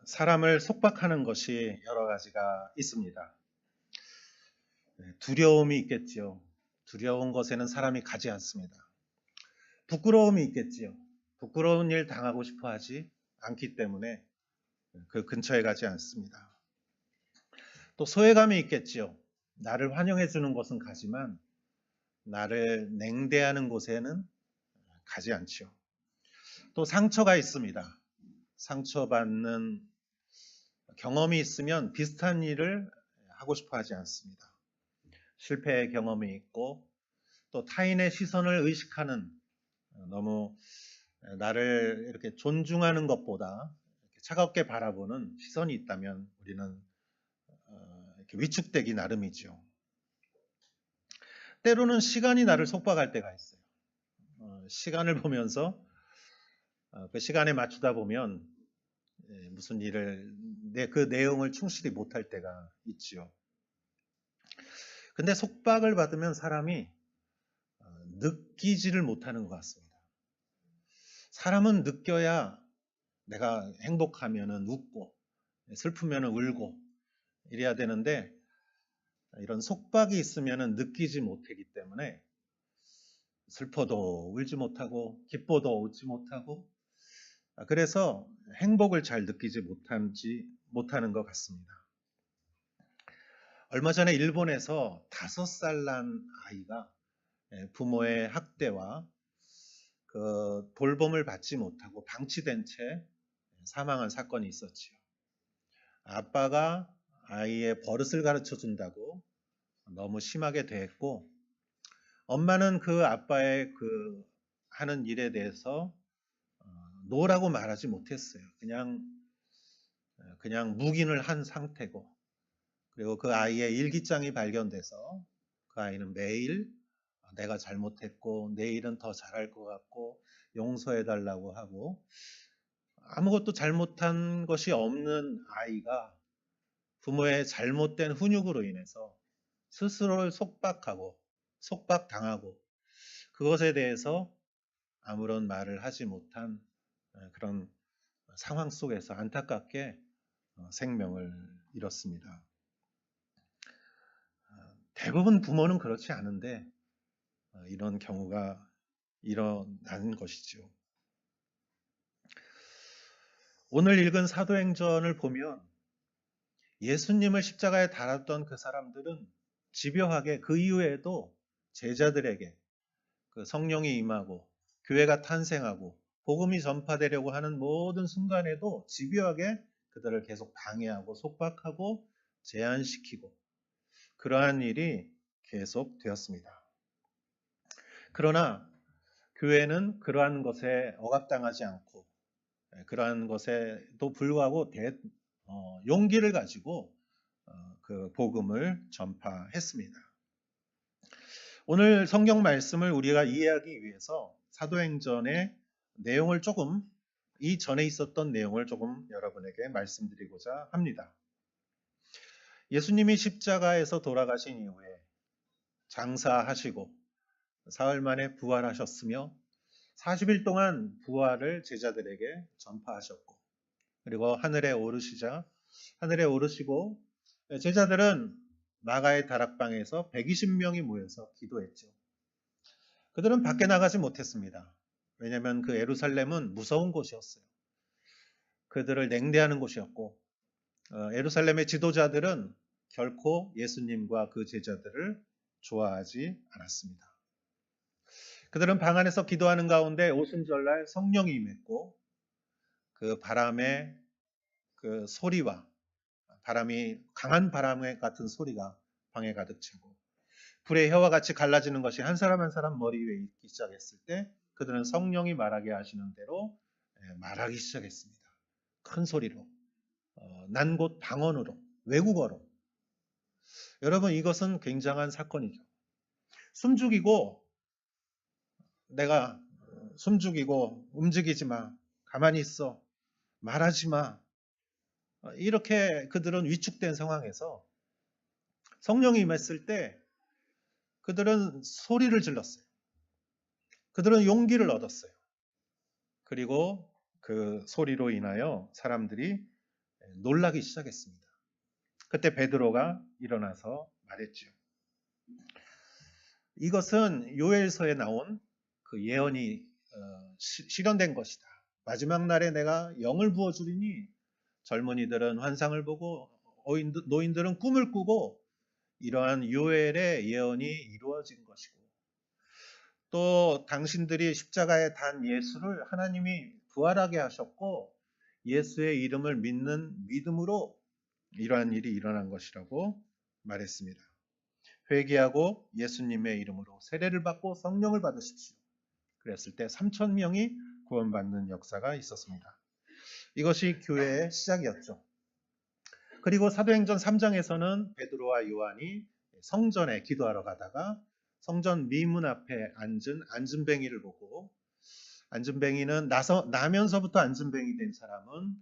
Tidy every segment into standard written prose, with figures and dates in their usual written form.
사람을 속박하는 것이 여러 가지가 있습니다. 두려움이 있겠지요. 두려운 것에는 사람이 가지 않습니다. 부끄러움이 있겠지요. 부끄러운 일 당하고 싶어 하지 않기 때문에 그 근처에 가지 않습니다. 또 소외감이 있겠지요. 나를 환영해 주는 곳은 가지만 나를 냉대하는 곳에는 가지 않지요. 또 상처가 있습니다. 상처받는 경험이 있으면 비슷한 일을 하고 싶어 하지 않습니다. 실패의 경험이 있고 또 타인의 시선을 의식하는 너무 나를 이렇게 존중하는 것보다 차갑게 바라보는 시선이 있다면 우리는 이렇게 위축되기 나름이죠. 때로는 시간이 나를 속박할 때가 있어요. 시간을 보면서 그 시간에 맞추다 보면 무슨 일을 그 내용을 충실히 못할 때가 있죠. 근데 속박을 받으면 사람이 느끼지를 못하는 것 같습니다. 사람은 느껴야 내가 행복하면은 웃고 슬프면은 울고 이래야 되는데 이런 속박이 있으면은 느끼지 못하기 때문에 슬퍼도 울지 못하고 기뻐도 웃지 못하고 그래서 행복을 잘 느끼지 못하는 것 같습니다. 얼마 전에 일본에서 5살 난 아이가 부모의 학대와 그 돌봄을 받지 못하고 방치된 채 사망한 사건이 있었지요. 아빠가 아이의 버릇을 가르쳐 준다고 너무 심하게 대했고 엄마는 그 아빠의 그 하는 일에 대해서 노라고 말하지 못했어요. 그냥 묵인을 한 상태고 그리고 그 아이의 일기장이 발견돼서 그 아이는 매일 내가 잘못했고 내일은 더 잘할 것 같고 용서해달라고 하고 아무것도 잘못한 것이 없는 아이가 부모의 잘못된 훈육으로 인해서 스스로를 속박하고 속박당하고 그것에 대해서 아무런 말을 하지 못한 그런 상황 속에서 안타깝게 생명을 잃었습니다. 대부분 부모는 그렇지 않은데 이런 경우가 일어나는 것이죠. 오늘 읽은 사도행전을 보면 예수님을 십자가에 달았던 그 사람들은 집요하게 그 이후에도 제자들에게 그 성령이 임하고 교회가 탄생하고 복음이 전파되려고 하는 모든 순간에도 집요하게 그들을 계속 방해하고 속박하고 제한시키고 그러한 일이 계속 되었습니다. 그러나 교회는 그러한 것에 억압당하지 않고 그러한 것에도 불구하고 용기를 가지고 그 복음을 전파했습니다. 오늘 성경 말씀을 우리가 이해하기 위해서 사도행전의 내용을 조금 이전에 있었던 내용을 조금 여러분에게 말씀드리고자 합니다. 예수님이 십자가에서 돌아가신 이후에 장사하시고 사흘 만에 부활하셨으며 40일 동안 부활을 제자들에게 전파하셨고 그리고 하늘에 오르시고 제자들은 마가의 다락방에서 120명이 모여서 기도했죠. 그들은 밖에 나가지 못했습니다. 왜냐하면 그 예루살렘은 무서운 곳이었어요. 그들을 냉대하는 곳이었고 예루살렘의 지도자들은 결코 예수님과 그 제자들을 좋아하지 않았습니다. 그들은 방 안에서 기도하는 가운데 오순절날 성령이 임했고 그 바람의 그 소리와 강한 바람 같은 소리가 방에 가득 차고 불의 혀와 같이 갈라지는 것이 한 사람 한 사람 머리 위에 있기 시작했을 때 그들은 성령이 말하게 하시는 대로 말하기 시작했습니다. 큰 소리로 난 곧 방언으로 외국어로. 여러분 이것은 굉장한 사건이죠. 내가 숨죽이고 움직이지 마. 가만히 있어. 말하지 마. 이렇게 그들은 위축된 상황에서 성령이 임했을 때 그들은 소리를 질렀어요. 그들은 용기를 얻었어요. 그리고 그 소리로 인하여 사람들이 놀라기 시작했습니다. 그때 베드로가 일어나서 말했죠. 이것은 요엘서에 나온 그 예언이 실현된 것이다. 마지막 날에 내가 영을 부어주리니 젊은이들은 환상을 보고 노인들은 꿈을 꾸고 이러한 요엘의 예언이 이루어진 것이고 또 당신들이 십자가에 단 예수를 하나님이 부활하게 하셨고 예수의 이름을 믿는 믿음으로 이러한 일이 일어난 것이라고 말했습니다. 회개하고 예수님의 이름으로 세례를 받고 성령을 받으십시오. 그랬을 때 3,000명이 구원받는 역사가 있었습니다. 이것이 교회의 시작이었죠. 그리고 사도행전 3장에서는 베드로와 요한이 성전에 기도하러 가다가 성전 미문 앞에 앉은 안진뱅이를 보고 안진뱅이는 나면서부터 안진뱅이 된 사람은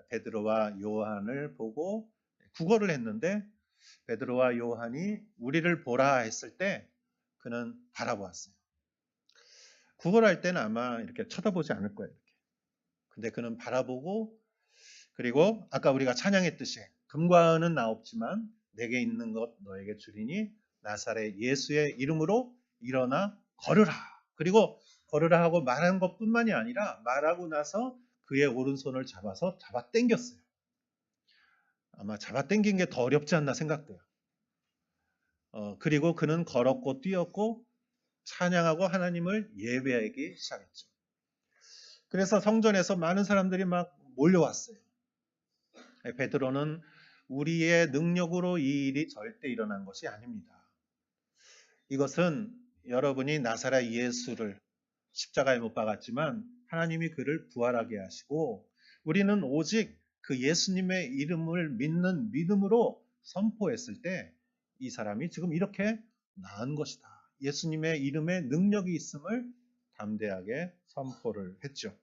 베드로와 요한을 보고 구걸을 했는데 베드로와 요한이 우리를 보라 했을 때 그는 바라보았어요. 구걸할 때는 아마 이렇게 쳐다보지 않을 거예요. 이렇게. 근데 그는 바라보고 그리고 아까 우리가 찬양했듯이 금과 은은 나 없지만 내게 있는 것 너에게 주리니 나사렛 예수의 이름으로 일어나 걸으라. 그리고 걸으라 하고 말한 것뿐만이 아니라 말하고 나서 그의 오른손을 잡아서 잡아 당겼어요. 아마 잡아 당긴 게 더 어렵지 않나 생각돼요. 그리고 그는 걸었고 뛰었고 찬양하고 하나님을 예배하기 시작했죠. 그래서 성전에서 많은 사람들이 막 몰려왔어요. 베드로는 우리의 능력으로 이 일이 절대 일어난 것이 아닙니다. 이것은 여러분이 나사렛 예수를 십자가에 못 박았지만 하나님이 그를 부활하게 하시고 우리는 오직 그 예수님의 이름을 믿는 믿음으로 선포했을 때 이 사람이 지금 이렇게 나은 것이다. 예수님의 이름에 능력이 있음을 담대하게 선포를 했죠.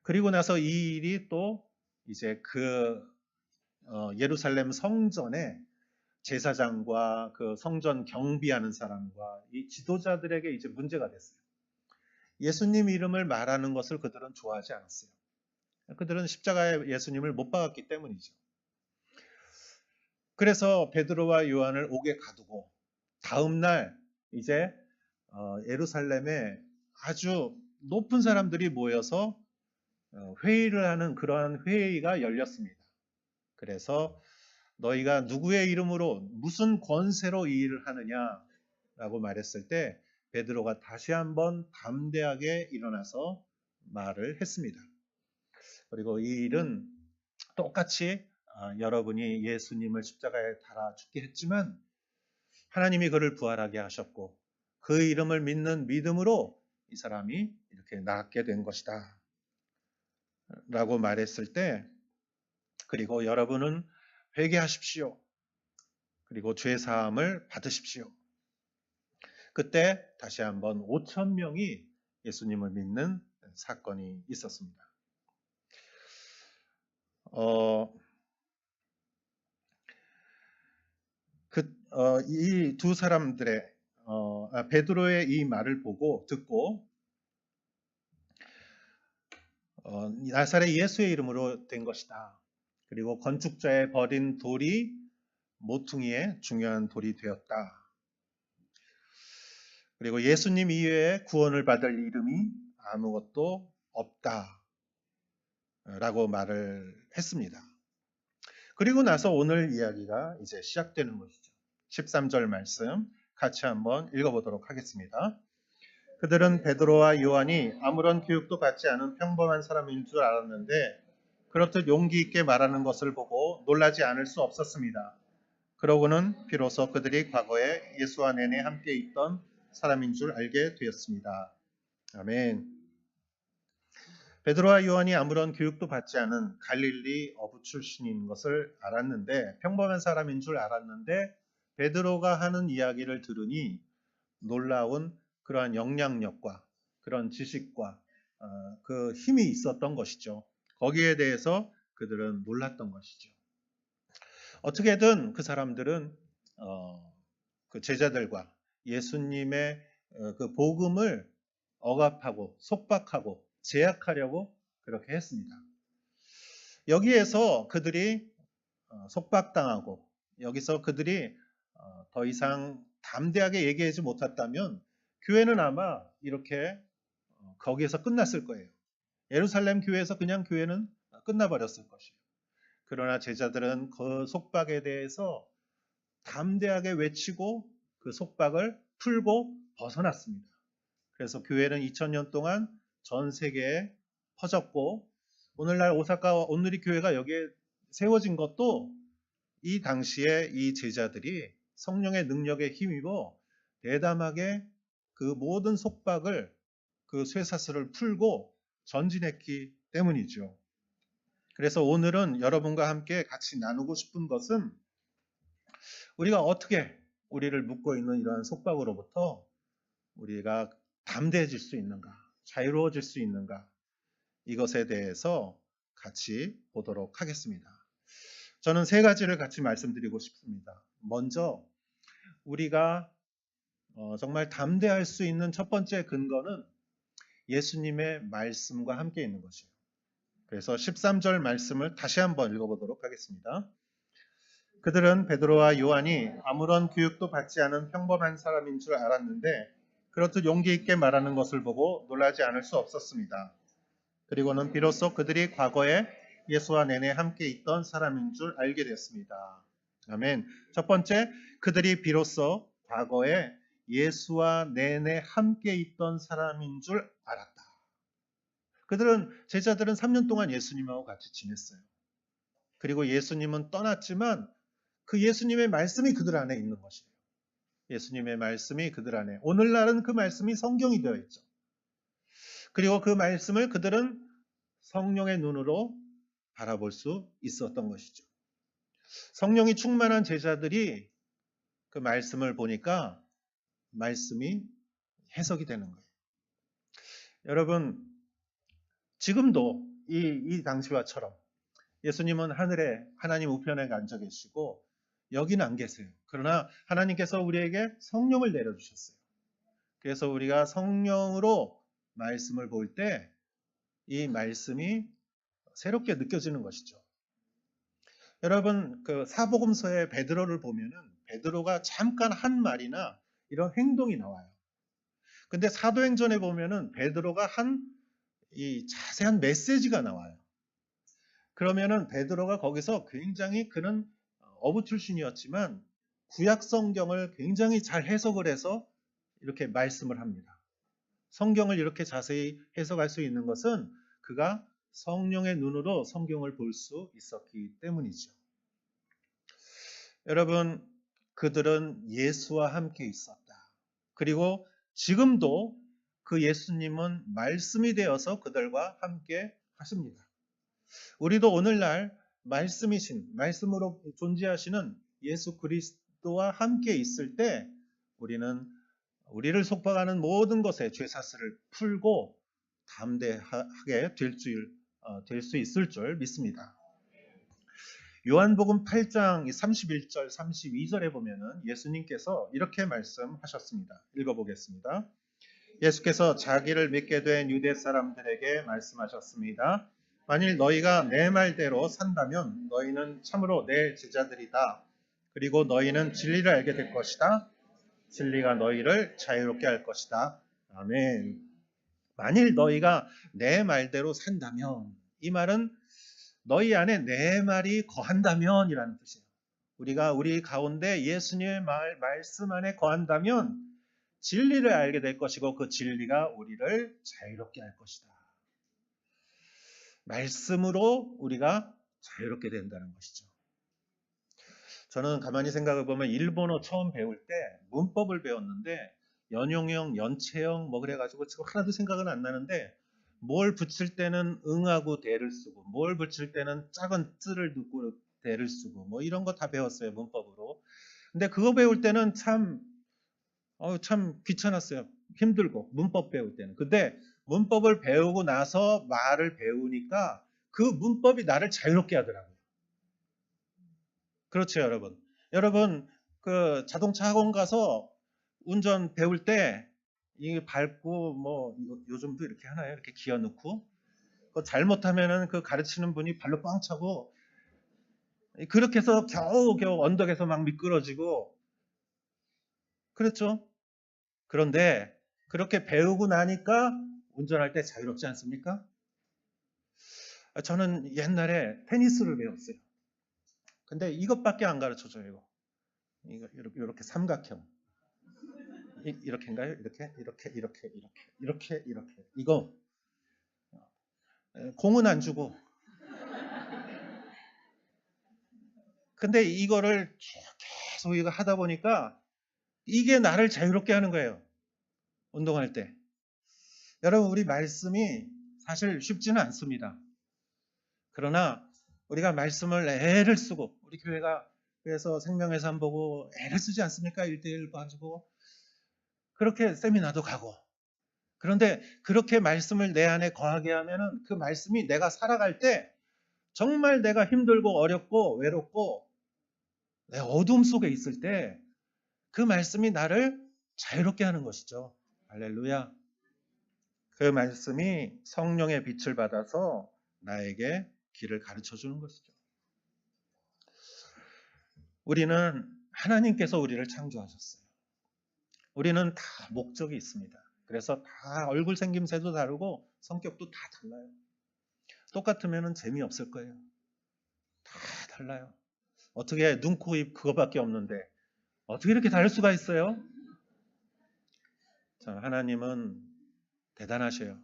그리고 나서 이 일이 또 이제 예루살렘 성전에 제사장과 그 성전 경비하는 사람과 이 지도자들에게 이제 문제가 됐어요. 예수님 이름을 말하는 것을 그들은 좋아하지 않았어요. 그들은 십자가에 예수님을 못 박았기 때문이죠. 그래서 베드로와 요한을 옥에 가두고 다음 날 이제 예루살렘에 아주 높은 사람들이 모여서 회의를 하는 그러한 회의가 열렸습니다. 그래서 너희가 누구의 이름으로 무슨 권세로 이 일을 하느냐라고 말했을 때 베드로가 다시 한번 담대하게 일어나서 말을 했습니다. 그리고 이 일은 똑같이 여러분이 예수님을 십자가에 달아 죽게 했지만 하나님이 그를 부활하게 하셨고 그 이름을 믿는 믿음으로 이 사람이 이렇게 낫게 된 것이다 라고 말했을 때 그리고 여러분은 회개하십시오. 그리고 죄 사함을 받으십시오. 그때 다시 한번 5,000명이 예수님을 믿는 사건이 있었습니다. 이 두 사람들의 베드로의 이 말을 듣고 나사렛 예수의 이름으로 된 것이다. 그리고 건축자의 버린 돌이 모퉁이의 중요한 돌이 되었다. 그리고 예수님 이외에 구원을 받을 이름이 아무것도 없다. 라고 말을 했습니다. 그리고 나서 오늘 이야기가 이제 시작되는 것이죠. 13절 말씀 같이 한번 읽어보도록 하겠습니다. 그들은 베드로와 요한이 아무런 교육도 받지 않은 평범한 사람인 줄 알았는데 그렇듯 용기 있게 말하는 것을 보고 놀라지 않을 수 없었습니다. 그러고는 비로소 그들이 과거에 예수와 내내 함께 있던 사람인 줄 알게 되었습니다. 아멘. 베드로와 요한이 아무런 교육도 받지 않은 갈릴리 어부 출신인 것을 알았는데 평범한 사람인 줄 알았는데 베드로가 하는 이야기를 들으니 놀라운 그러한 영향력과 그런 지식과 그 힘이 있었던 것이죠. 거기에 대해서 그들은 놀랐던 것이죠. 어떻게든 그 사람들은 그 제자들과 예수님의 그 복음을 억압하고 속박하고 제약하려고 그렇게 했습니다. 여기에서 그들이 속박당하고 여기서 그들이 더 이상 담대하게 얘기하지 못했다면 교회는 아마 이렇게 거기에서 끝났을 거예요. 예루살렘 교회에서 그냥 교회는 끝나버렸을 것이에요. 그러나 제자들은 그 속박에 대해서 담대하게 외치고 그 속박을 풀고 벗어났습니다. 그래서 교회는 2000년 동안 전 세계에 퍼졌고 오늘날 오사카 온누리 교회가 여기에 세워진 것도 이 당시에 이 제자들이 성령의 능력에 힘입어 대담하게 그 모든 속박을 그 쇠사슬을 풀고 전진했기 때문이죠. 그래서 오늘은 여러분과 함께 같이 나누고 싶은 것은 우리가 어떻게 우리를 묶고 있는 이러한 속박으로부터 우리가 담대해질 수 있는가, 자유로워질 수 있는가, 이것에 대해서 같이 보도록 하겠습니다. 저는 세 가지를 같이 말씀드리고 싶습니다. 먼저 우리가 정말 담대할 수 있는 첫 번째 근거는 예수님의 말씀과 함께 있는 것이에요. 그래서 13절 말씀을 다시 한번 읽어보도록 하겠습니다. 그들은 베드로와 요한이 아무런 교육도 받지 않은 평범한 사람인 줄 알았는데 그렇듯 용기 있게 말하는 것을 보고 놀라지 않을 수 없었습니다. 그리고는 비로소 그들이 과거에 예수와 내내 함께 있던 사람인 줄 알게 됐습니다. 아멘. 첫 번째, 그들이 비로소 과거에 예수와 내내 함께 있던 사람인 줄 알았다. 제자들은 3년 동안 예수님하고 같이 지냈어요. 그리고 예수님은 떠났지만 그 예수님의 말씀이 그들 안에 있는 것이에요. 예수님의 말씀이 그들 안에. 오늘날은 그 말씀이 성경이 되어 있죠. 그리고 그 말씀을 그들은 성령의 눈으로 바라볼 수 있었던 것이죠. 성령이 충만한 제자들이 그 말씀을 보니까 말씀이 해석이 되는 거예요. 여러분, 지금도 이 당시와처럼 예수님은 하늘에 하나님 우편에 앉아 계시고 여기는 안 계세요. 그러나 하나님께서 우리에게 성령을 내려주셨어요. 그래서 우리가 성령으로 말씀을 볼 때 이 말씀이 새롭게 느껴지는 것이죠. 여러분, 그 사복음서의 베드로를 보면은 베드로가 잠깐 한 말이나 이런 행동이 나와요. 근데 사도행전에 보면은 베드로가 한 이 자세한 메시지가 나와요. 그러면은 베드로가 거기서 굉장히 그는 어부 출신이었지만 구약 성경을 굉장히 잘 해석을 해서 이렇게 말씀을 합니다. 성경을 이렇게 자세히 해석할 수 있는 것은 그가 성령의 눈으로 성경을 볼 수 있었기 때문이죠. 여러분, 그들은 예수와 함께 있었다. 그리고 지금도 그 예수님은 말씀이 되어서 그들과 함께 하십니다. 우리도 오늘날 말씀으로 존재하시는 예수 그리스도와 함께 있을 때 우리를 속박하는 모든 것에 죄사슬을 풀고 담대하게 될 수 있을 줄 믿습니다. 요한복음 8장 31절 32절에 보면은 예수님께서 이렇게 말씀하셨습니다. 읽어보겠습니다. 예수께서 자기를 믿게 된 유대 사람들에게 말씀하셨습니다. 만일 너희가 내 말대로 산다면 너희는 참으로 내 제자들이다. 그리고 너희는 진리를 알게 될 것이다. 진리가 너희를 자유롭게 할 것이다. 아멘. 만일 너희가 내 말대로 산다면, 이 말은 너희 안에 내 말이 거한다면 이라는 뜻이에요. 우리가 우리 가운데 예수님의 말씀 안에 거한다면 진리를 알게 될 것이고 그 진리가 우리를 자유롭게 할 것이다. 말씀으로 우리가 자유롭게 된다는 것이죠. 저는 가만히 생각해 보면 일본어 처음 배울 때 문법을 배웠는데 연용형, 연체형 뭐 그래가지고 지금 하나도 생각은 안 나는데 뭘 붙일 때는 응하고 대를 쓰고 뭘 붙일 때는 작은 쯔를 두고 대를 쓰고 뭐 이런 거 다 배웠어요, 문법으로. 근데 그거 배울 때는 참 귀찮았어요. 힘들고 문법 배울 때는. 근데 문법을 배우고 나서 말을 배우니까 그 문법이 나를 자유롭게 하더라고요. 그렇죠, 여러분. 여러분, 그 자동차 학원 가서 운전 배울 때 이게 밟고 뭐 요즘도 이렇게 하나요? 이렇게 기어 넣고 잘못하면은 그 가르치는 분이 발로 뻥 차고, 그렇게 해서 겨우겨우 언덕에서 막 미끄러지고, 그렇죠? 그런데 그렇게 배우고 나니까 운전할 때 자유롭지 않습니까? 저는 옛날에 테니스를 배웠어요. 근데 이것밖에 안 가르쳐줘요. 이거 이렇게 삼각형. 이렇게인가요? 이렇게. 이거 공은 안 주고. 근데 이거를 계속 이거 하다 보니까 이게 나를 자유롭게 하는 거예요. 운동할 때. 여러분, 우리 말씀이 사실 쉽지는 않습니다. 그러나 우리가 말씀을 애를 쓰고, 우리 교회가 그래서 생명의 삶 보고 애를 쓰지 않습니까? 1대1 가지고 그렇게 세미나도 가고. 그런데 그렇게 말씀을 내 안에 거하게 하면은 그 말씀이 내가 살아갈 때 정말 내가 힘들고 어렵고 외롭고 내 어둠 속에 있을 때 그 말씀이 나를 자유롭게 하는 것이죠. 할렐루야. 그 말씀이 성령의 빛을 받아서 나에게 길을 가르쳐 주는 것이죠. 우리는 하나님께서 우리를 창조하셨어요. 우리는 다 목적이 있습니다. 그래서 다 얼굴 생김새도 다르고 성격도 다 달라요. 똑같으면 재미없을 거예요. 다 달라요. 어떻게 눈, 코, 입 그거밖에 없는데 어떻게 이렇게 다를 수가 있어요? 참, 하나님은 대단하셔요.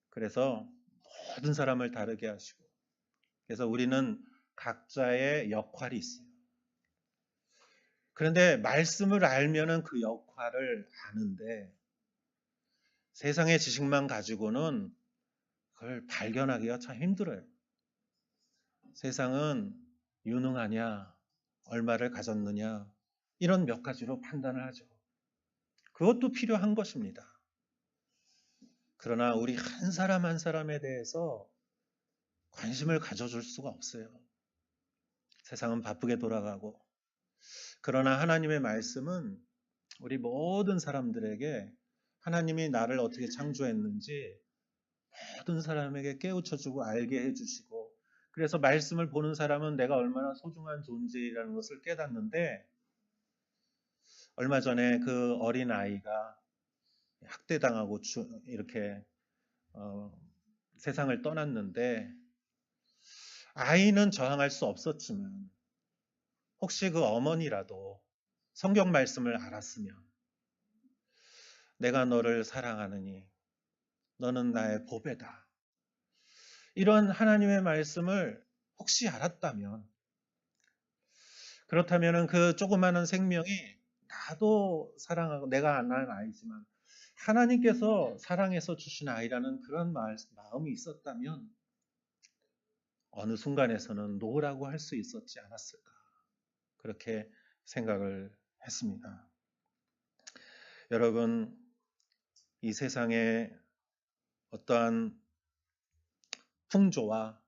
그래서 모든 사람을 다르게 하시고, 그래서 우리는 각자의 역할이 있어요. 그런데 말씀을 알면은 그 역할을 아는데 세상의 지식만 가지고는 그걸 발견하기가 참 힘들어요. 세상은 유능하냐, 얼마를 가졌느냐, 이런 몇 가지로 판단을 하죠. 그것도 필요한 것입니다. 그러나 우리 한 사람 한 사람에 대해서 관심을 가져줄 수가 없어요. 세상은 바쁘게 돌아가고. 그러나 하나님의 말씀은 우리 모든 사람들에게 하나님이 나를 어떻게 창조했는지 모든 사람에게 깨우쳐주고 알게 해주시고, 그래서 말씀을 보는 사람은 내가 얼마나 소중한 존재라는 것을 깨닫는데, 얼마 전에 그 어린 아이가 학대당하고 이렇게 세상을 떠났는데, 아이는 저항할 수 없었지만 혹시 그 어머니라도 성경 말씀을 알았으면, 내가 너를 사랑하느니 너는 나의 보배다, 이런 하나님의 말씀을 혹시 알았다면, 그렇다면 그 조그마한 생명이 나도 사랑하고, 내가 안 낳은 아이지만 하나님께서 사랑해서 주신 아이라는 그런 마음이 있었다면 어느 순간에서는 노라고 할 수 있었지 않았을까, 그렇게 생각을 했습니다. 여러분, 이 세상에 어떠한 풍조와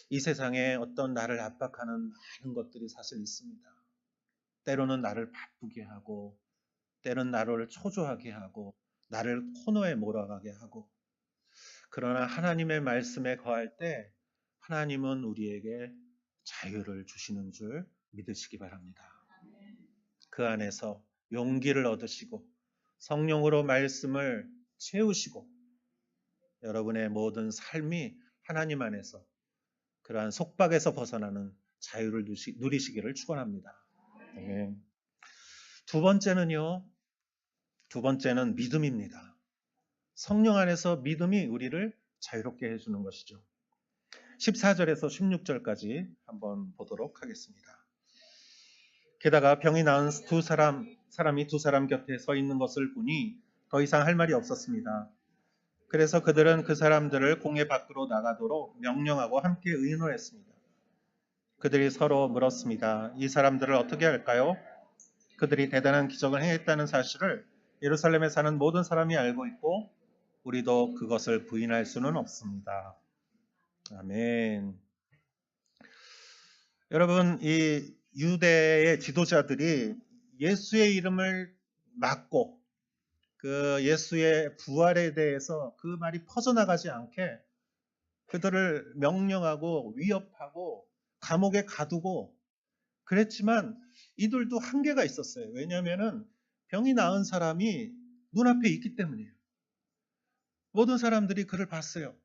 이 세상에 어떤 나를 압박하는 많은 것들이 사실 있습니다. 때로는 나를 바쁘게 하고, 때로는 나를 초조하게 하고, 나를 코너에 몰아가게 하고. 그러나 하나님의 말씀에 거할 때 하나님은 우리에게 자유를 주시는 줄 믿으시기 바랍니다. 그 안에서 용기를 얻으시고 성령으로 말씀을 채우시고 여러분의 모든 삶이 하나님 안에서 그러한 속박에서 벗어나는 자유를 누리시기를 축원합니다. 네. 두 번째는 믿음입니다. 성령 안에서 믿음이 우리를 자유롭게 해주는 것이죠. 14절에서 16절까지 한번 보도록 하겠습니다. 게다가 병이 나은 사람이 두 사람 곁에 서 있는 것을 보니 더 이상 할 말이 없었습니다. 그래서 그들은 그 사람들을 공회 밖으로 나가도록 명령하고 함께 의논했습니다. 그들이 서로 물었습니다. 이 사람들을 어떻게 할까요? 그들이 대단한 기적을 행했다는 사실을 예루살렘에 사는 모든 사람이 알고 있고 우리도 그것을 부인할 수는 없습니다. 아멘. 여러분, 이 유대의 지도자들이 예수의 이름을 막고 그 예수의 부활에 대해서 그 말이 퍼져나가지 않게 그들을 명령하고 위협하고 감옥에 가두고 그랬지만 이들도 한계가 있었어요. 왜냐하면은 병이 나은 사람이 눈앞에 있기 때문이에요. 모든 사람들이 그를 봤어요.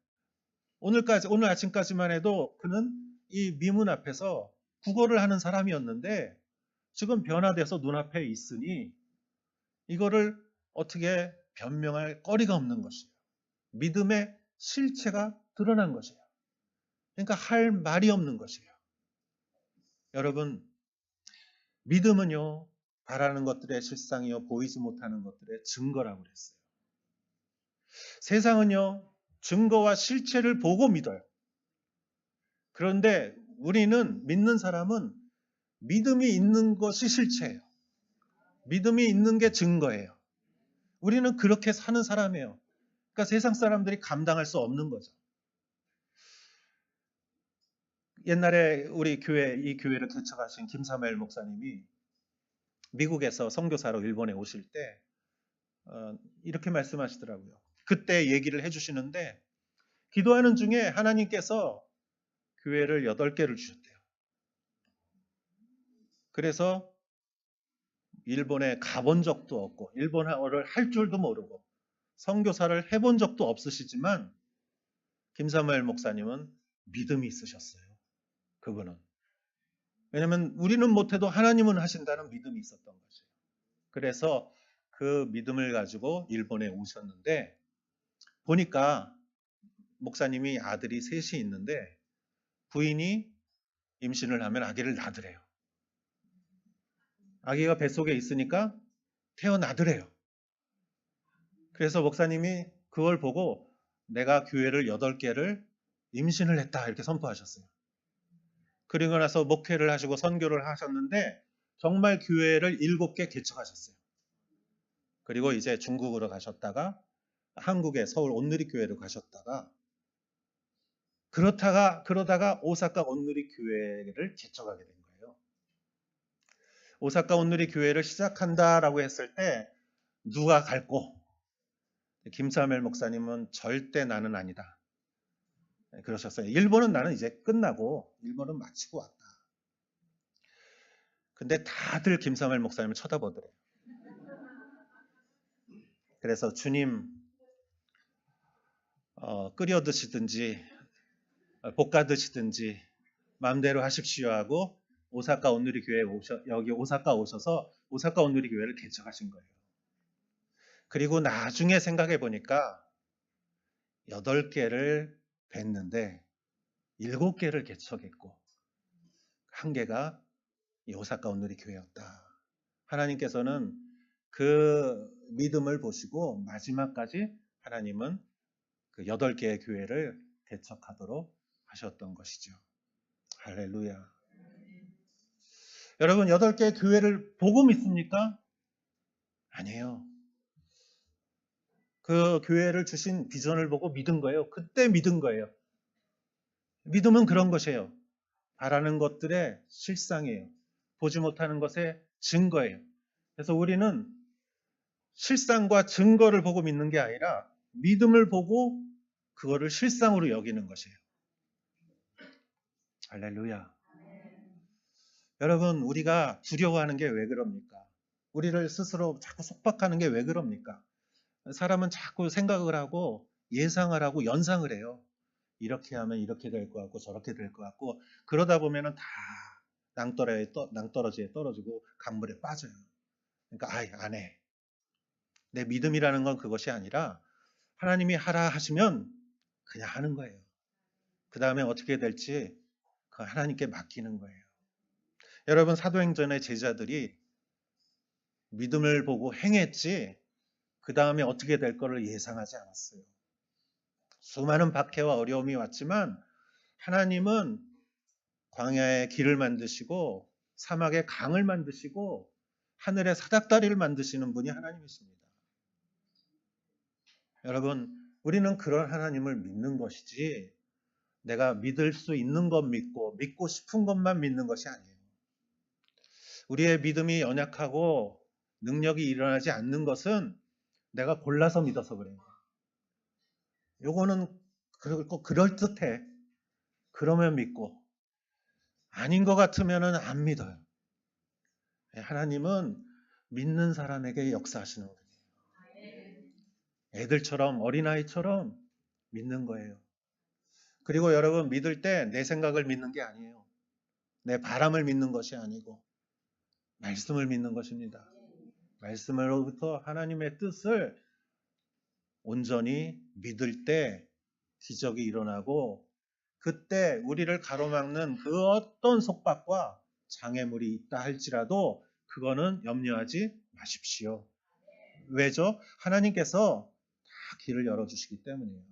오늘 아침까지만 해도 그는 이 미문 앞에서 구걸을 하는 사람이었는데 지금 변화돼서 눈앞에 있으니 이거를 어떻게 변명할 거리가 없는 것이에요. 믿음의 실체가 드러난 것이에요. 그러니까 할 말이 없는 것이에요. 여러분, 믿음은요, 바라는 것들의 실상이요, 보이지 못하는 것들의 증거라고 그랬어요. 세상은요, 증거와 실체를 보고 믿어요. 그런데 우리는, 믿는 사람은 믿음이 있는 것이 실체예요. 믿음이 있는 게 증거예요. 우리는 그렇게 사는 사람이에요. 그러니까 세상 사람들이 감당할 수 없는 거죠. 옛날에 우리 이 교회를 개척하신 김사무엘 목사님이 미국에서 선교사로 일본에 오실 때 이렇게 말씀하시더라고요. 그때 얘기를 해주시는데 기도하는 중에 하나님께서 교회를 8개를 주셨대요. 그래서 일본에 가본 적도 없고 일본어를 할 줄도 모르고 선교사를 해본 적도 없으시지만 김사무엘 목사님은 믿음이 있으셨어요. 그분은. 왜냐하면 우리는 못해도 하나님은 하신다는 믿음이 있었던 거죠. 그래서 그 믿음을 가지고 일본에 오셨는데 보니까 목사님이 아들이 셋이 있는데 부인이 임신을 하면 아기를 낳으래요. 아기가 뱃속에 있으니까 태어나더래요. 그래서 목사님이 그걸 보고 내가 교회를 8개를 임신을 했다 이렇게 선포하셨어요. 그리고 나서 목회를 하시고 선교를 하셨는데 정말 교회를 7개 개척하셨어요. 그리고 이제 중국으로 가셨다가 한국의 서울 온누리 교회로 가셨다가 그러다가 오사카 온누리 교회를 개척하게 된 거예요. 오사카 온누리 교회를 시작한다라고 했을 때 누가 갈고 김사무엘 목사님은 절대 나는 아니다. 그러셨어요. 일본은 나는 이제 끝나고 일본은 마치고 왔다. 근데 다들 김사무엘 목사님을 쳐다보더래요. 그래서 주님 끓여 드시든지 볶아 드시든지 마음대로 하십시오 하고 오사카 온누리 교회에 여기 오사카 오셔서 오사카 온누리 교회를 개척하신 거예요. 그리고 나중에 생각해 보니까 8개를 뵀는데 7개를 개척했고 1개가 이 오사카 온누리 교회였다. 하나님께서는 그 믿음을 보시고 마지막까지 하나님은 그 8개의 교회를 개척하도록 하셨던 것이죠. 할렐루야. 여러분 8개의 교회를 보고 믿습니까? 아니에요. 그 교회를 주신 비전을 보고 믿은 거예요. 그때 믿은 거예요. 믿음은 그런 것이에요. 바라는 것들의 실상이에요. 보지 못하는 것의 증거예요. 그래서 우리는 실상과 증거를 보고 믿는 게 아니라 믿음을 보고 그거를 실상으로 여기는 것이에요. 할렐루야. 여러분, 우리가 두려워하는 게 왜 그럽니까? 우리를 스스로 자꾸 속박하는 게 왜 그럽니까? 사람은 자꾸 생각을 하고 예상을 하고 연상을 해요. 이렇게 하면 이렇게 될 것 같고 저렇게 될 것 같고 그러다 보면은 다 낭떠러지에 떨어지고 강물에 빠져요. 그러니까 아이 안 해. 내 믿음이라는 건 그것이 아니라 하나님이 하라 하시면 그냥 하는 거예요. 그 다음에 어떻게 될지 그 하나님께 맡기는 거예요. 여러분 사도행전의 제자들이 믿음을 보고 행했지 그 다음에 어떻게 될 거를 예상하지 않았어요. 수많은 박해와 어려움이 왔지만 하나님은 광야에 길을 만드시고 사막에 강을 만드시고 하늘에 사닥다리를 만드시는 분이 하나님이십니다. 여러분 우리는 그런 하나님을 믿는 것이지 내가 믿을 수 있는 것 믿고 싶은 것만 믿는 것이 아니에요. 우리의 믿음이 연약하고 능력이 일어나지 않는 것은 내가 골라서 믿어서 그래요. 요거는 꼭 그럴듯해. 그러면 믿고 아닌 것 같으면은 안 믿어요. 하나님은 믿는 사람에게 역사하시는 거예요. 애들처럼 어린아이처럼 믿는 거예요. 그리고 여러분 믿을 때 내 생각을 믿는 게 아니에요. 내 바람을 믿는 것이 아니고 말씀을 믿는 것입니다. 말씀으로부터 하나님의 뜻을 온전히 믿을 때 기적이 일어나고 그때 우리를 가로막는 그 어떤 속박과 장애물이 있다 할지라도 그거는 염려하지 마십시오. 왜죠? 하나님께서 다 길을 열어주시기 때문이에요.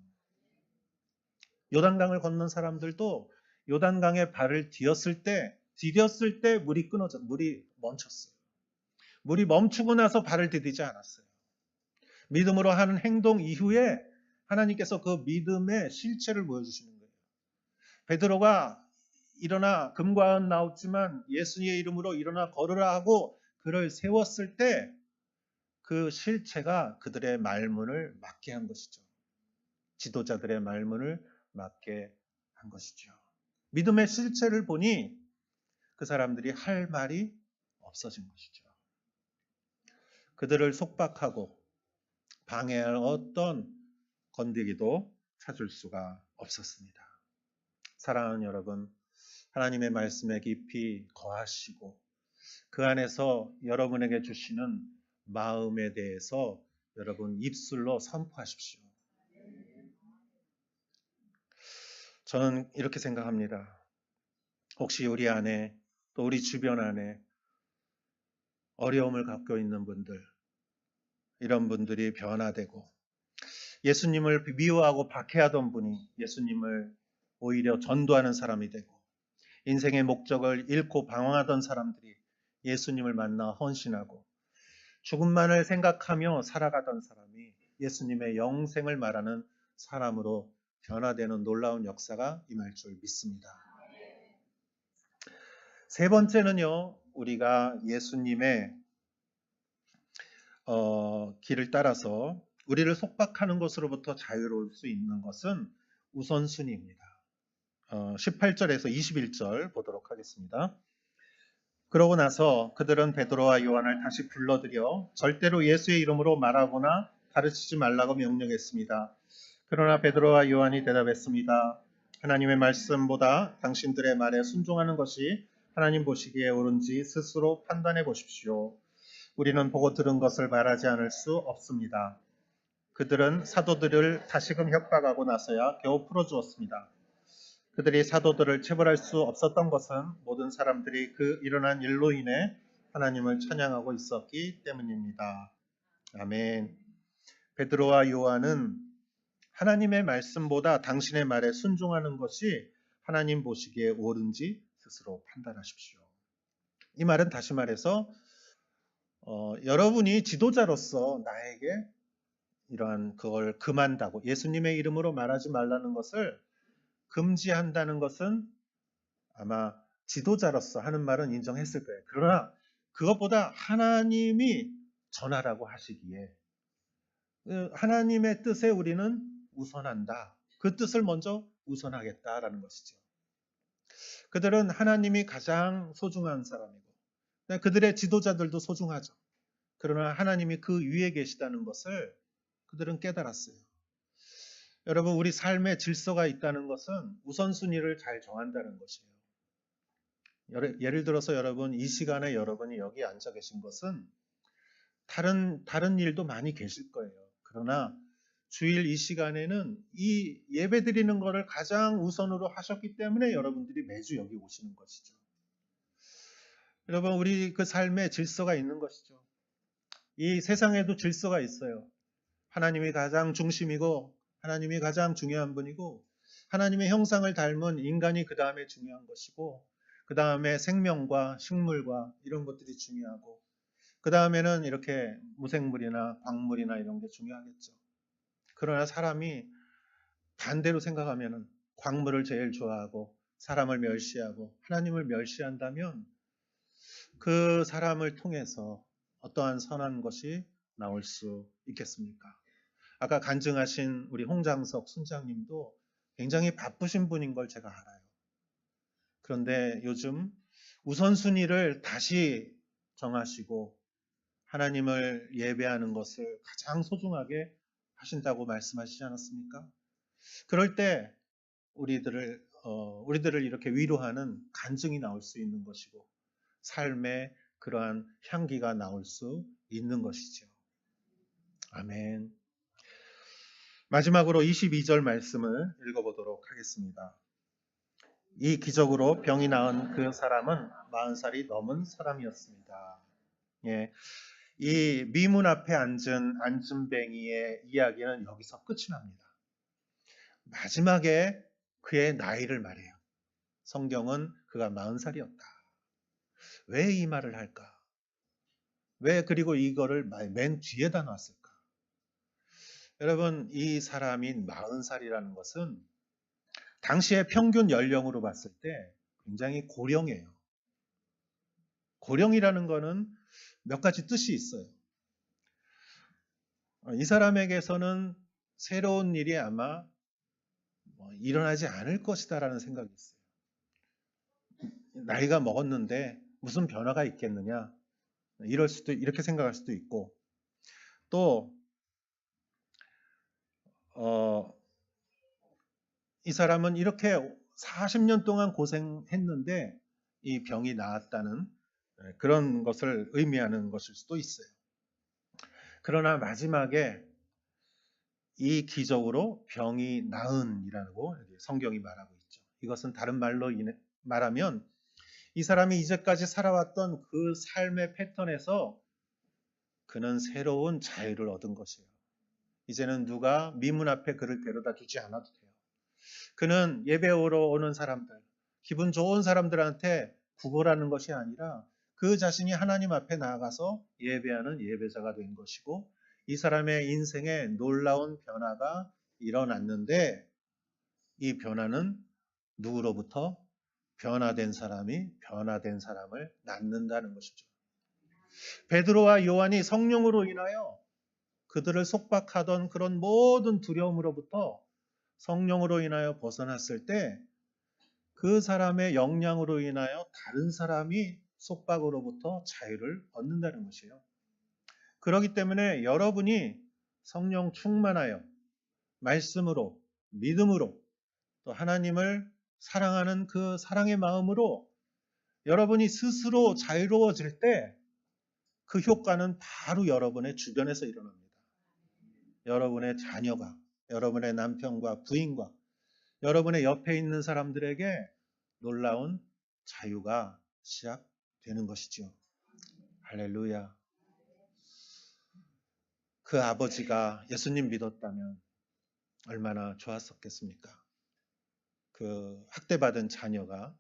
요단강을 건넌 사람들도 요단강에 발을 디뎠을 때 물이 멈췄어요. 물이 멈추고 나서 발을 디디지 않았어요. 믿음으로 하는 행동 이후에 하나님께서 그 믿음의 실체를 보여주시는 거예요. 베드로가 일어나 금과 은 나왔지만 예수님의 이름으로 일어나 걸으라 하고 그를 세웠을 때 그 실체가 그들의 말문을 막게 한 것이죠. 지도자들의 말문을 막게 한 것이죠. 믿음의 실체를 보니 그 사람들이 할 말이 없어진 것이죠. 그들을 속박하고 방해할 어떤 건드기도 찾을 수가 없었습니다. 사랑하는 여러분, 하나님의 말씀에 깊이 거하시고 그 안에서 여러분에게 주시는 마음에 대해서 여러분 입술로 선포하십시오. 저는 이렇게 생각합니다. 혹시 우리 안에 또 우리 주변 안에 어려움을 갖고 있는 분들, 이런 분들이 변화되고 예수님을 미워하고 박해하던 분이 예수님을 오히려 전도하는 사람이 되고 인생의 목적을 잃고 방황하던 사람들이 예수님을 만나 헌신하고 죽음만을 생각하며 살아가던 사람이 예수님의 영생을 말하는 사람으로 변화되는 놀라운 역사가 임할 줄 믿습니다. 세 번째는요, 우리가 예수님의 길을 따라서 우리를 속박하는 것으로부터 자유로울 수 있는 것은 우선순위입니다. 18절에서 21절 보도록 하겠습니다. 그러고 나서 그들은 베드로와 요한을 다시 불러들여 절대로 예수의 이름으로 말하거나 가르치지 말라고 명령했습니다. 그러나 베드로와 요한이 대답했습니다. 하나님의 말씀보다 당신들의 말에 순종하는 것이 하나님 보시기에 옳은지 스스로 판단해 보십시오. 우리는 보고 들은 것을 말하지 않을 수 없습니다. 그들은 사도들을 다시금 협박하고 나서야 겨우 풀어주었습니다. 그들이 사도들을 체벌할 수 없었던 것은 모든 사람들이 그 일어난 일로 인해 하나님을 찬양하고 있었기 때문입니다. 아멘. 베드로와 요한은 하나님의 말씀보다 당신의 말에 순종하는 것이 하나님 보시기에 옳은지 스스로 판단하십시오. 이 말은 다시 말해서 여러분이 지도자로서 나에게 이러한 그걸 금한다고 예수님의 이름으로 말하지 말라는 것을 금지한다는 것은 아마 지도자로서 하는 말은 인정했을 거예요. 그러나 그것보다 하나님이 전하라고 하시기에 하나님의 뜻에 우리는 우선한다. 그 뜻을 먼저 우선하겠다라는 것이죠. 그들은 하나님이 가장 소중한 사람이고 그들의 지도자들도 소중하죠. 그러나 하나님이 그 위에 계시다는 것을 그들은 깨달았어요. 여러분, 우리 삶에 질서가 있다는 것은 우선순위를 잘 정한다는 것이에요. 예를 들어서 여러분, 이 시간에 여러분이 여기 앉아 계신 것은 다른 일도 많이 계실 거예요. 그러나 주일 이 시간에는 이 예배 드리는 것을 가장 우선으로 하셨기 때문에 여러분들이 매주 여기 오시는 것이죠. 여러분, 우리 그 삶에 질서가 있는 것이죠. 이 세상에도 질서가 있어요. 하나님이 가장 중심이고 하나님이 가장 중요한 분이고 하나님의 형상을 닮은 인간이 그 다음에 중요한 것이고 그 다음에 생명과 식물과 이런 것들이 중요하고 그 다음에는 이렇게 무생물이나 광물이나 이런 게 중요하겠죠. 그러나 사람이 반대로 생각하면 광물을 제일 좋아하고 사람을 멸시하고 하나님을 멸시한다면 그 사람을 통해서 어떠한 선한 것이 나올 수 있겠습니까? 아까 간증하신 우리 홍장석 순장님도 굉장히 바쁘신 분인 걸 제가 알아요. 그런데 요즘 우선순위를 다시 정하시고 하나님을 예배하는 것을 가장 소중하게 하신다고 말씀하시지 않았습니까? 그럴 때 우리들을 이렇게 위로하는 간증이 나올 수 있는 것이고 삶의 그러한 향기가 나올 수 있는 것이죠. 아멘. 마지막으로 22절 말씀을 읽어보도록 하겠습니다. 이 기적으로 병이 나은 그 사람은 40살이 넘은 사람이었습니다. 예, 이 미문 앞에 앉은 안진뱅이의 이야기는 여기서 끝이 납니다. 마지막에 그의 나이를 말해요. 성경은 그가 40살이었다. 왜 이 말을 할까? 왜 그리고 이거를 맨 뒤에다 놨을까? 여러분, 이 사람인 40살이라는 것은 당시의 평균 연령으로 봤을 때 굉장히 고령이에요. 고령이라는 거는 몇 가지 뜻이 있어요. 이 사람에게서는 새로운 일이 아마 일어나지 않을 것이다라는 생각이 있어요. 나이가 먹었는데 무슨 변화가 있겠느냐? 이렇게 생각할 수도 있고, 또 이 사람은 이렇게 40년 동안 고생했는데 이 병이 나았다는 그런 것을 의미하는 것일 수도 있어요. 그러나 마지막에 이 기적으로 병이 나은이라고 성경이 말하고 있죠. 이것은 다른 말로 말하면 이 사람이 이제까지 살아왔던 그 삶의 패턴에서 그는 새로운 자유를 얻은 것이에요. 이제는 누가 미문 앞에 그를 데려다 주지 않아도 돼요. 그는 예배오러 오는 사람들, 기분 좋은 사람들한테 구걸하는 것이 아니라 그 자신이 하나님 앞에 나아가서 예배하는 예배자가 된 것이고, 이 사람의 인생에 놀라운 변화가 일어났는데 이 변화는 누구로부터? 변화된 사람이 변화된 사람을 낳는다는 것이죠. 베드로와 요한이 성령으로 인하여 그들을 속박하던 그런 모든 두려움으로부터 성령으로 인하여 벗어났을 때 그 사람의 역량으로 인하여 다른 사람이 속박으로부터 자유를 얻는다는 것이에요. 그렇기 때문에 여러분이 성령 충만하여 말씀으로, 믿음으로, 또 하나님을 사랑하는 그 사랑의 마음으로 여러분이 스스로 자유로워질 때 그 효과는 바로 여러분의 주변에서 일어납니다. 여러분의 자녀가, 여러분의 남편과 부인과 여러분의 옆에 있는 사람들에게 놀라운 자유가 시작되는 것이죠. 할렐루야. 그 아버지가 예수님 믿었다면 얼마나 좋았었겠습니까? 그 학대받은 자녀가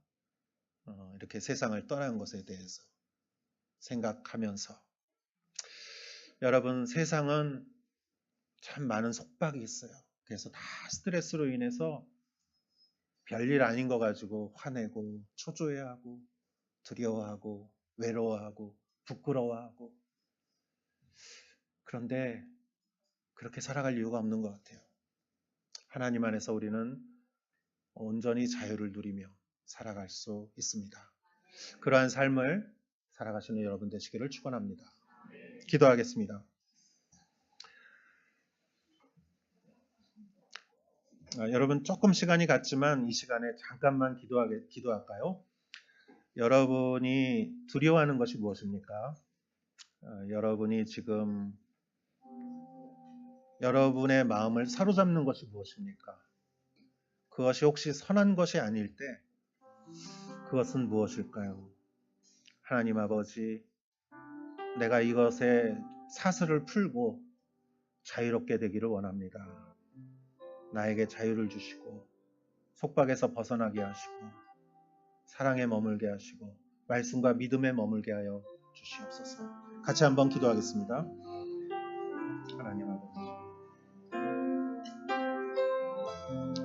이렇게 세상을 떠난 것에 대해서 생각하면서, 여러분, 세상은 참 많은 속박이 있어요. 그래서 다 스트레스로 인해서 별일 아닌 거 가지고 화내고 초조해하고 두려워하고 외로워하고 부끄러워하고, 그런데 그렇게 살아갈 이유가 없는 것 같아요. 하나님 안에서 우리는 온전히 자유를 누리며 살아갈 수 있습니다. 그러한 삶을 살아가시는 여러분 되시기를 축원합니다. 기도하겠습니다. 여러분 조금 시간이 갔지만 이 시간에 잠깐만 기도할까요? 여러분이 두려워하는 것이 무엇입니까? 여러분이 지금 여러분의 마음을 사로잡는 것이 무엇입니까? 그것이 혹시 선한 것이 아닐 때 그것은 무엇일까요? 하나님 아버지, 내가 이것에 사슬을 풀고 자유롭게 되기를 원합니다. 나에게 자유를 주시고 속박에서 벗어나게 하시고 사랑에 머물게 하시고 말씀과 믿음에 머물게 하여 주시옵소서. 같이 한번 기도하겠습니다. 하나님 아버지,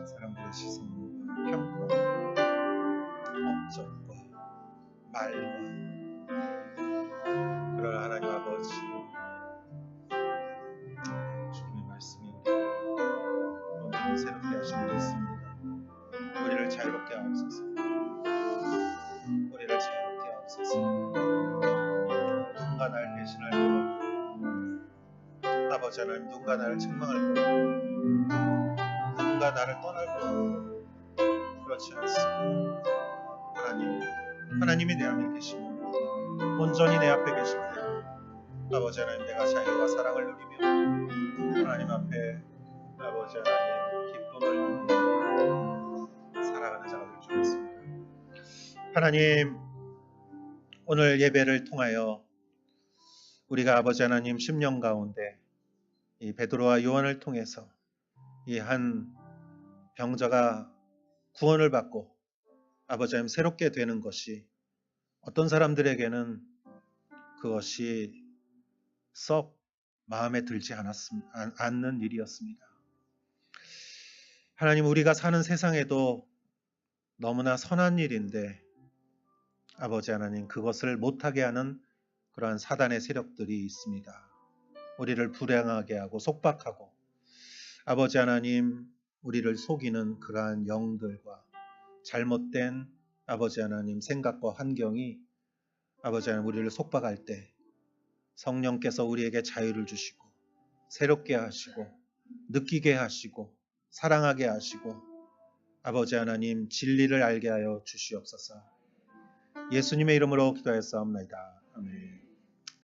사람들의 시선과 평가, 업적과 말과, 그러나 하나님 아버지, 새롭게 하시고 있습니다. 우리를 자유롭게 하옵소서. 우리를 자유롭게 하옵소서. 누군가 날 배신할 것 같고, 아버지 하나님 누군가 나를 책망할 것 같고, 누군가 나를 떠날 것 같고, 그렇지 않습니다. 하나님이 내 안에 계시면, 온전히 내 앞에 계시면, 아버지 하나님 내가 자유와 사랑을 누리며 하나님 앞에 아버지 하나님 기쁨을 누리며 살아가는 자가 될 줄 믿습니다. 하나님, 오늘 예배를 통하여 우리가 아버지 하나님 심령 가운데 이 베드로와 요한을 통해서 이 한 병자가 구원을 받고 아버지 하나님 새롭게 되는 것이 어떤 사람들에게는 그것이 썩 마음에 들지 않는 일이었습니다. 하나님, 우리가 사는 세상에도 너무나 선한 일인데 아버지 하나님 그것을 못하게 하는 그러한 사단의 세력들이 있습니다. 우리를 불행하게 하고 속박하고 아버지 하나님 우리를 속이는 그러한 영들과 잘못된 아버지 하나님 생각과 환경이 아버지 하나님 우리를 속박할 때 성령께서 우리에게 자유를 주시고 새롭게 하시고 느끼게 하시고 사랑하게 하시고 아버지 하나님 진리를 알게 하여 주시옵소서. 예수님의 이름으로 기도하였사옵나이다. 아멘.